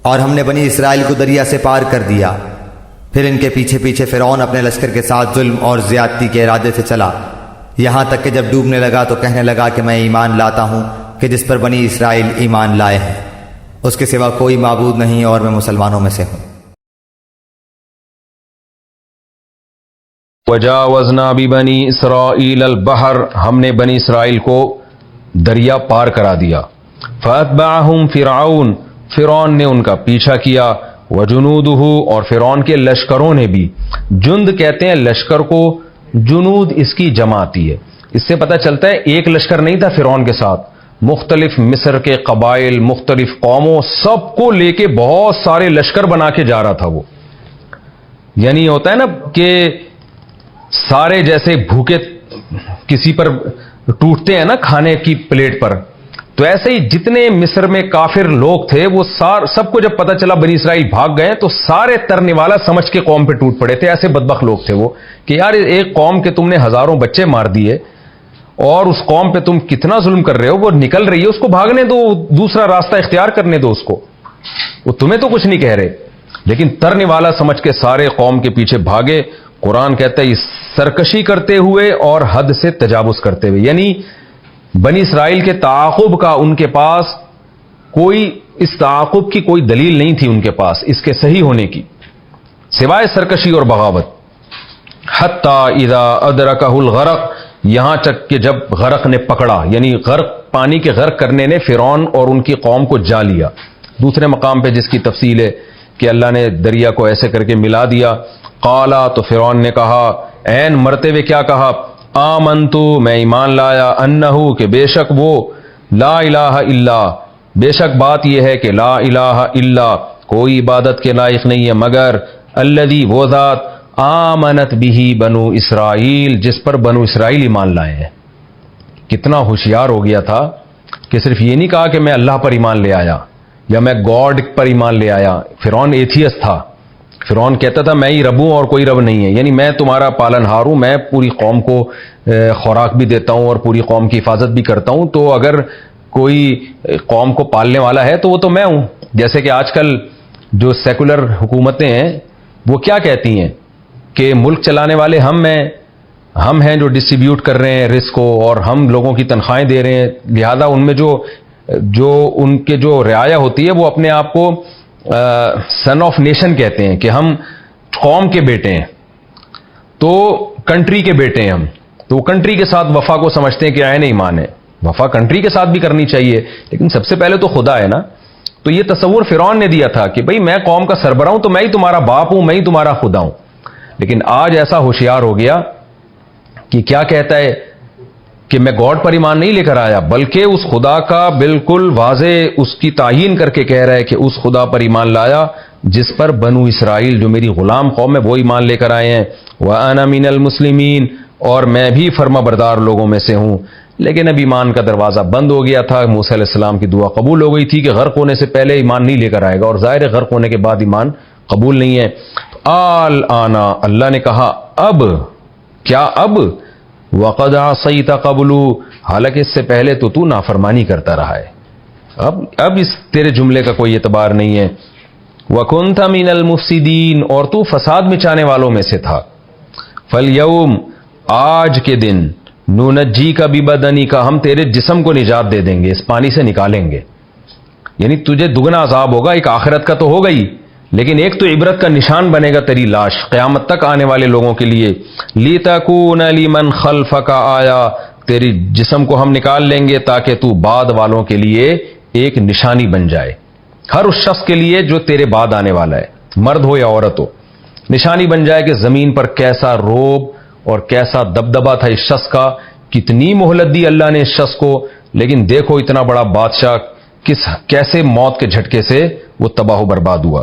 اور ہم نے بنی اسرائیل کو دریا سے پار کر دیا، پھر ان کے پیچھے پیچھے فرعون اپنے لشکر کے ساتھ ظلم اور زیادتی کے ارادے سے چلا، یہاں تک کہ جب ڈوبنے لگا تو کہنے لگا کہ میں ایمان لاتا ہوں کہ جس پر بنی اسرائیل ایمان لائے ہیں، اس کے سوا کوئی معبود نہیں اور میں مسلمانوں میں سے ہوں۔ وجاوزنا ببنی اسرائیل البحر، ہم نے بنی اسرائیل کو دریا پار کرا دیا۔ فاتبعہم فرعون، فرعون نے ان کا پیچھا کیا، وجنودہ، اور فرعون کے لشکروں نے بھی۔ جند کہتے ہیں لشکر کو، جنود اس کی جمع آتی ہے۔ اس سے پتہ چلتا ہے ایک لشکر نہیں تھا فرعون کے ساتھ، مختلف مصر کے قبائل، مختلف قوموں، سب کو لے کے بہت سارے لشکر بنا کے جا رہا تھا وہ۔ یعنی ہوتا ہے نا کہ سارے جیسے بھوکے کسی پر ٹوٹتے ہیں نا کھانے کی پلیٹ پر، تو ایسے ہی جتنے مصر میں کافر لوگ تھے وہ سب کو جب پتہ چلا بنی اسرائیل بھاگ گئے تو سارے ترنے والا سمجھ کے قوم پہ ٹوٹ پڑے تھے۔ ایسے بدبخت لوگ تھے وہ کہ یار ایک قوم کے تم نے ہزاروں بچے مار دیے اور اس قوم پہ تم کتنا ظلم کر رہے ہو، وہ نکل رہی ہے، اس کو بھاگنے دو، دوسرا راستہ اختیار کرنے دو اس کو، وہ تمہیں تو کچھ نہیں کہہ رہے۔ لیکن ترنے والا سمجھ کے سارے قوم کے پیچھے بھاگے۔ قرآن کہتا ہے سرکشی کرتے ہوئے اور حد سے تجاوز کرتے ہوئے، یعنی بنی اسرائیل کے تعاقب کا ان کے پاس کوئی، اس تعاقب کی کوئی دلیل نہیں تھی ان کے پاس اس کے صحیح ہونے کی، سوائے سرکشی اور بغاوت۔ حتی اذا ادرکہ الغرق، یہاں تک کہ جب غرق نے پکڑا، یعنی غرق، پانی کے غرق کرنے نے فرعون اور ان کی قوم کو جا لیا۔ دوسرے مقام پہ جس کی تفصیل ہے کہ اللہ نے دریا کو ایسے کر کے ملا دیا۔ قالا، تو فرعون نے کہا، عین مرتے ہوئے کیا کہا، آمنتو، میں ایمان لایا، انہو، کہ بے شک وہ، لا الہ الا، بے شک بات یہ ہے کہ لا الہ الا، کوئی عبادت کے لائق نہیں ہے مگر الذی، وہ ذات، آمنت بھی بنو اسرائیل، جس پر بنو اسرائیل ایمان لائے ہیں۔ کتنا ہوشیار ہو گیا تھا کہ صرف یہ نہیں کہا کہ میں اللہ پر ایمان لے آیا یا میں گاڈ پر ایمان لے آیا۔ فرعون ایتھیسٹ تھا، فرعون کہتا تھا میں ہی رب ہوں اور کوئی رب نہیں ہے، یعنی میں تمہارا پالن ہار ہوں، میں پوری قوم کو خوراک بھی دیتا ہوں اور پوری قوم کی حفاظت بھی کرتا ہوں، تو اگر کوئی قوم کو پالنے والا ہے تو وہ تو میں ہوں۔ جیسے کہ آج کل جو سیکولر حکومتیں ہیں وہ کیا کہتی ہیں کہ ملک چلانے والے ہم ہیں جو ڈسٹریبیوٹ کر رہے ہیں رزق کو، اور ہم لوگوں کی تنخواہیں دے رہے ہیں، لہذا ان میں جو ان کے جو رعایا ہوتی ہے وہ اپنے آپ کو سن آف نیشن کہتے ہیں کہ ہم قوم کے بیٹے ہیں، تو کنٹری کے بیٹے ہیں ہم، تو وہ کنٹری کے ساتھ وفا کو سمجھتے ہیں کہ عین ایمان ہے۔ وفا کنٹری کے ساتھ بھی کرنی چاہیے لیکن سب سے پہلے تو خدا ہے نا۔ تو یہ تصور فرعون نے دیا تھا کہ بھئی میں قوم کا سربراہ ہوں تو میں ہی تمہارا باپ ہوں، میں ہی تمہارا خدا ہوں۔ لیکن آج ایسا ہوشیار ہو گیا کہ کیا کہتا ہے کہ میں گاڈ پر ایمان نہیں لے کر آیا، بلکہ اس خدا کا بالکل واضح اس کی تعیین کر کے کہہ رہا ہے کہ اس خدا پر ایمان لایا جس پر بنو اسرائیل جو میری غلام قوم ہے وہ ایمان لے کر آئے ہیں۔ وَأَنَا مِنَ الْمُسْلِمِينَ، اور میں بھی فرما بردار لوگوں میں سے ہوں۔ لیکن اب ایمان کا دروازہ بند ہو گیا تھا، موسیٰ علیہ السلام کی دعا قبول ہو گئی تھی کہ غرق ہونے سے پہلے ایمان نہیں لے کر آئے گا، اور ظاہر ہے غرق ہونے کے بعد ایمان قبول نہیں ہے۔ الآن، اللہ نے کہا اب، کیا اب، وَقَدْ عَصَيْتَ قَبْلُ، حالانکہ اس سے پہلے تو نافرمانی کرتا رہا ہے، اب اس تیرے جملے کا کوئی اعتبار نہیں ہے۔ وَكُنْتَ مِنَ الْمُفْسِدِينَ، اور تو فساد مچانے والوں میں سے تھا۔ فَالْيَوْمَ، آج کے دن، نُنَجِّيكَ بِبَدَنِكَ، ہم تیرے جسم کو نجات دے دیں گے، اس پانی سے نکالیں گے، یعنی تجھے دگنا عذاب ہوگا، ایک آخرت کا تو ہوگا ہی لیکن ایک تو عبرت کا نشان بنے گا تیری لاش قیامت تک آنے والے لوگوں کے لیے۔ لِتَكُونَ لِمَنْ خَلْفَكَ آیا، تیری جسم کو ہم نکال لیں گے تاکہ تو بعد والوں کے لیے ایک نشانی بن جائے، ہر اس شخص کے لیے جو تیرے بعد آنے والا ہے، مرد ہو یا عورت ہو، نشانی بن جائے کہ زمین پر کیسا روب اور کیسا دبدبا تھا اس شخص کا، کتنی مہلت دی اللہ نے اس شخص کو، لیکن دیکھو اتنا بڑا بادشاہ کیسے موت کے جھٹکے سے وہ تباہ و برباد ہوا۔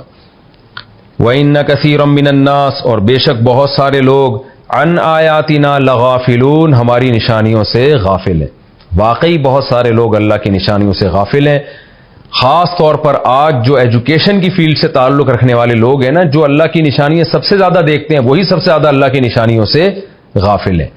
وَإِنَّ كَثِيرًا مِّنَ النَّاسِ، اور بے شک بہت سارے لوگ، عَنْ آیَاتِنَا لَغَافِلُونَ، ہماری نشانیوں سے غافل ہیں۔ واقعی بہت سارے لوگ اللہ کی نشانیوں سے غافل ہیں، خاص طور پر آج جو ایجوکیشن کی فیلڈ سے تعلق رکھنے والے لوگ ہیں نا، جو اللہ کی نشانیاں سب سے زیادہ دیکھتے ہیں وہی سب سے زیادہ اللہ کی نشانیوں سے غافل ہیں۔